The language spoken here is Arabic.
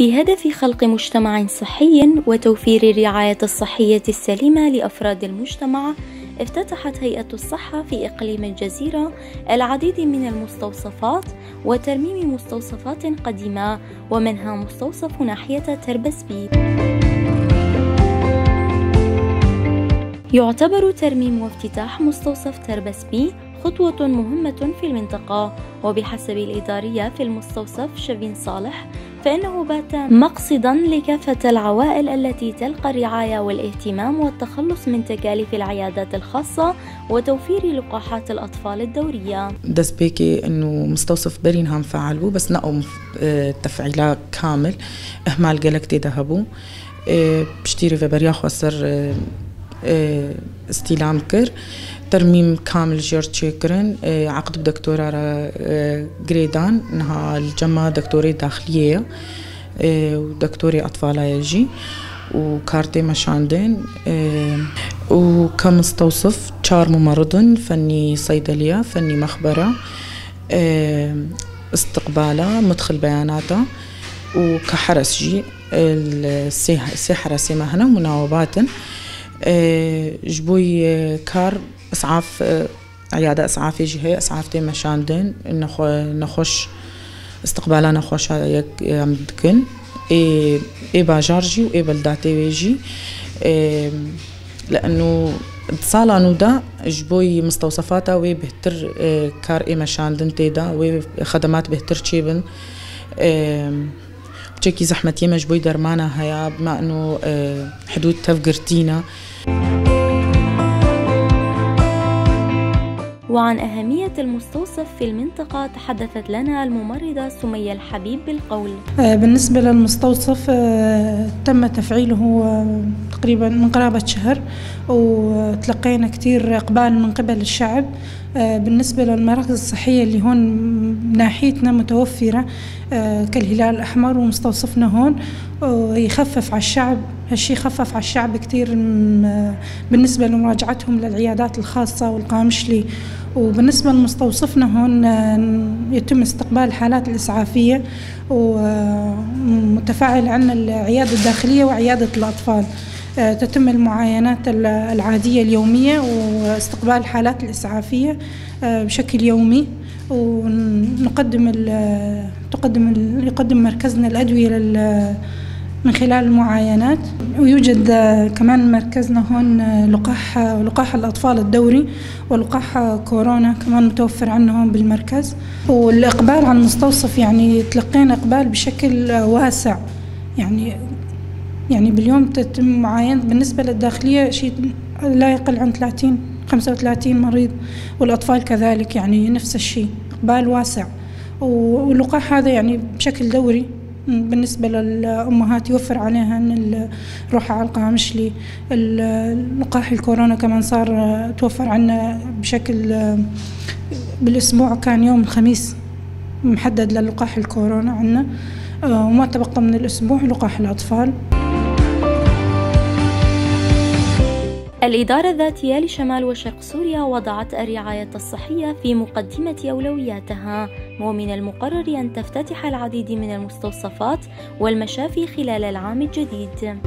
بهدف خلق مجتمع صحي وتوفير الرعاية الصحية السليمة لأفراد المجتمع، افتتحت هيئة الصحة في إقليم الجزيرة العديد من المستوصفات وترميم مستوصفات قديمة، ومنها مستوصف ناحية تربسبي. يعتبر ترميم وافتتاح مستوصف تربسبي خطوة مهمة في المنطقة، وبحسب الإدارية في المستوصف شفين صالح فإنه بات مقصدا لكافة العوائل التي تلقى الرعاية والاهتمام والتخلص من تكاليف العيادات الخاصة وتوفير لقاحات الأطفال الدورية. دس بيكي إنه مستوصف برينهام فعلوا بس نقوم تفعيلات كامل إهمال جلكتي ذهبوا بشتيري في برياخ وصر استيلام كر ترميم كامل جيرتشيكرن عقد بدكتورة جريدان إنها الجماعة دكتورة داخلية ودكتورة أطفال يجي وكارتي مشاندين وكمستوصف شار ممرض فني صيدلية فني مخبرة استقبالة مدخل بياناته وكحرس جي السحرة مهنة مناوبات جبوي كار اسعاف عيادة اسعاف يجي اسعاف تي مشاندين نخش استقبالنا نخش يمدكن اي باجارجي واي بلداتي يجي لانه اتصالانو دا جبوي مستوصفاتا وي بهتر كار اي مشاندين تيدا وي خدمات بهتر تشيبن بشكي زحمة يما جبوي درمانا هيا بما انه حدود تفقرتينا. وعن أهمية المستوصف في المنطقة تحدثت لنا الممرضة سمية الحبيب بالقول. بالنسبة للمستوصف تم تفعيله تقريبا من قرابة شهر، وتلقينا كتير إقبال من قبل الشعب. بالنسبة للمراكز الصحية اللي هون ناحيتنا متوفرة كالهلال الأحمر ومستوصفنا هون يخفف على الشعب، هالشي خفف على الشعب كتير بالنسبة لمراجعتهم للعيادات الخاصة والقامشلي. وبالنسبة لمستوصفنا هون يتم استقبال الحالات الإسعافية ومتفاعل عنا العيادة الداخلية وعيادة الأطفال. تتم المعاينات العادية اليومية واستقبال الحالات الإسعافية بشكل يومي، يقدم مركزنا الأدوية من خلال المعاينات. ويوجد كمان مركزنا هون لقاح الأطفال الدوري ولقاح كورونا كمان متوفر عنا هون بالمركز. والإقبال على المستوصف يعني تلقينا إقبال بشكل واسع، يعني باليوم تتم معاينة بالنسبة للداخلية شيء لا يقل عن 35 مريض، والأطفال كذلك يعني نفس الشيء، إقبال واسع. واللقاح هذا يعني بشكل دوري بالنسبة للأمهات يوفر عليها أن الروحة على القامشلي. اللقاح الكورونا كمان صار توفر عنا بشكل بالأسبوع، كان يوم الخميس محدد للقاح الكورونا عنا، وما تبقى من الأسبوع لقاح الأطفال. الإدارة الذاتية لشمال وشرق سوريا وضعت الرعاية الصحية في مقدمة أولوياتها، ومن المقرر أن تفتتح العديد من المستوصفات والمشافي خلال العام الجديد.